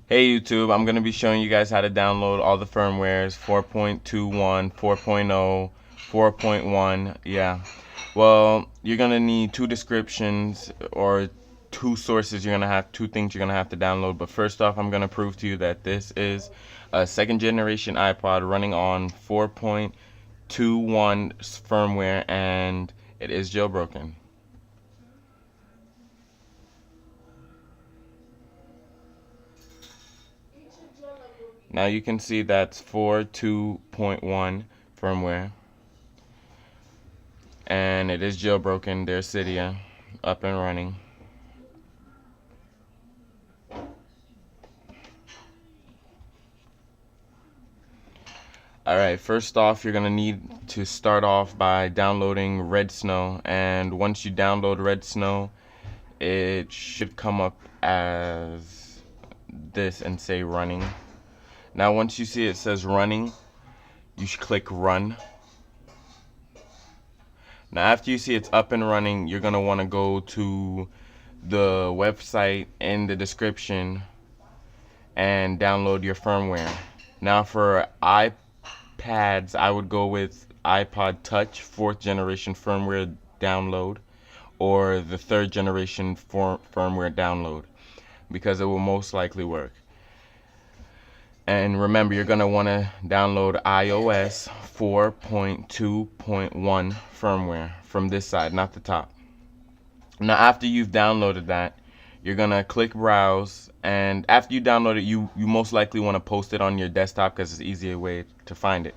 Hey YouTube, I'm going to be showing you guys how to download all the firmwares 4.21, 4.0, 4.1, yeah. Well, you're going to need two descriptions or two sources. You're going to have two things you're going to have to download. But first off, I'm going to prove to you that this is a second generation iPod running on 4.21 firmware and it is jailbroken. Now you can see that's 4.2.1 firmware. And it is jailbroken. There's Cydia up and running. Alright, first off, you're going to need to start off by downloading Red Snow. And once you download Red Snow, it should come up as this and say running. Now once you see it says running, you should click run. Now after you see it's up and running, you're going to want to go to the website in the description and download your firmware. Now for iPads, I would go with iPod Touch 4th generation firmware download or the 3rd generation firmware download because it will most likely work. And remember, you're going to want to download iOS 4.2.1 firmware from this side, not the top. Now after you've downloaded that, you're going to click browse, and after you download it, you most likely want to post it on your desktop because it's an easier way to find it.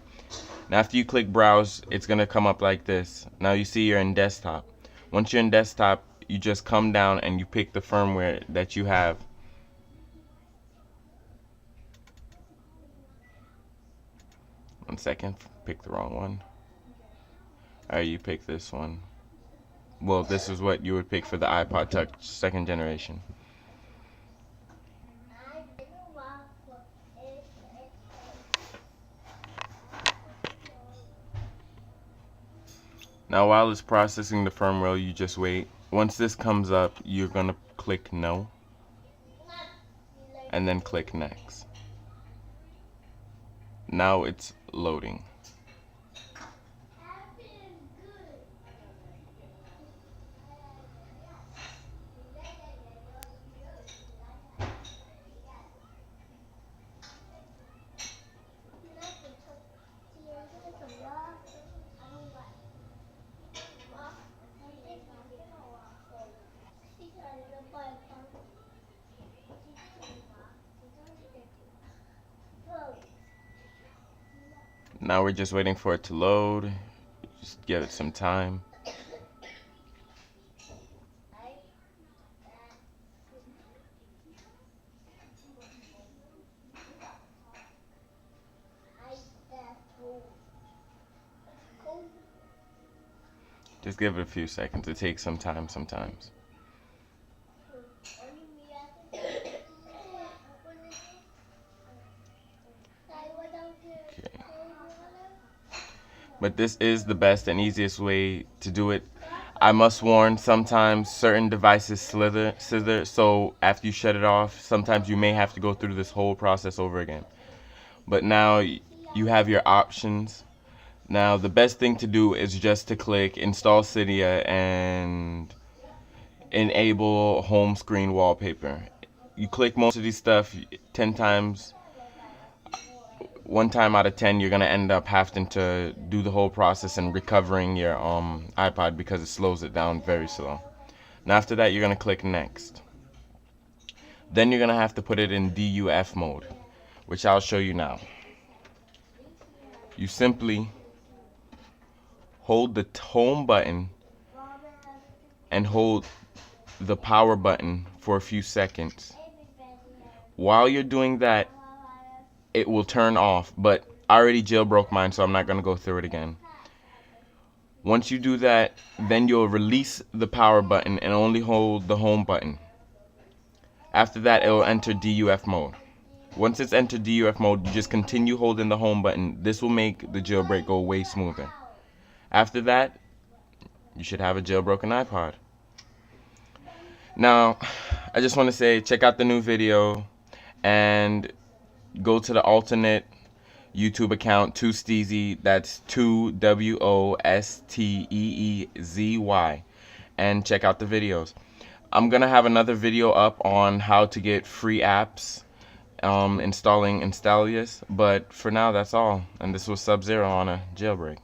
Now after you click browse, it's going to come up like this. Now you see you're in desktop. Once you're in desktop, you just come down and you pick the firmware that you have. One second, pick the wrong one. Alright, you pick this one. Well, this is what you would pick for the iPod Touch 2nd generation. Now while it's processing the firmware, you just wait. Once this comes up, you're going to click no and then click next. Now it's loading. Now we're just waiting for it to load. Just give it some time. Just give it a few seconds. It takes some time sometimes. Okay. But this is the best and easiest way to do it. I must warn, sometimes certain devices slither, so after you shut it off, sometimes you may have to go through this whole process over again. But now you have your options. Now the best thing to do is just to click install Cydia and enable home screen wallpaper. You click most of these stuff 10 times. One time out of 10 you're gonna end up having to do the whole process and recovering your iPod because it slows it down very slow. Now after that you're gonna click next. Then you're gonna have to put it in DUF mode, which I'll show you now. You simply hold the home button and hold the power button for a few seconds. While you're doing that, it will turn off, but I already jailbroke mine, so I'm not going to go through it again. Once you do that, then you'll release the power button and only hold the home button. After that, it will enter DUF mode. Once it's entered DUF mode, you just continue holding the home button. This will make the jailbreak go way smoother. After that, you should have a jailbroken iPod. Now, I just want to say, check out the new video. and go to the alternate YouTube account, 2Steezy, that's 2WOSTEEZY, and check out the videos. I'm gonna have another video up on how to get free apps, installing Instalius, but for now that's all, and this was Sub-Zero on a Jailbreak.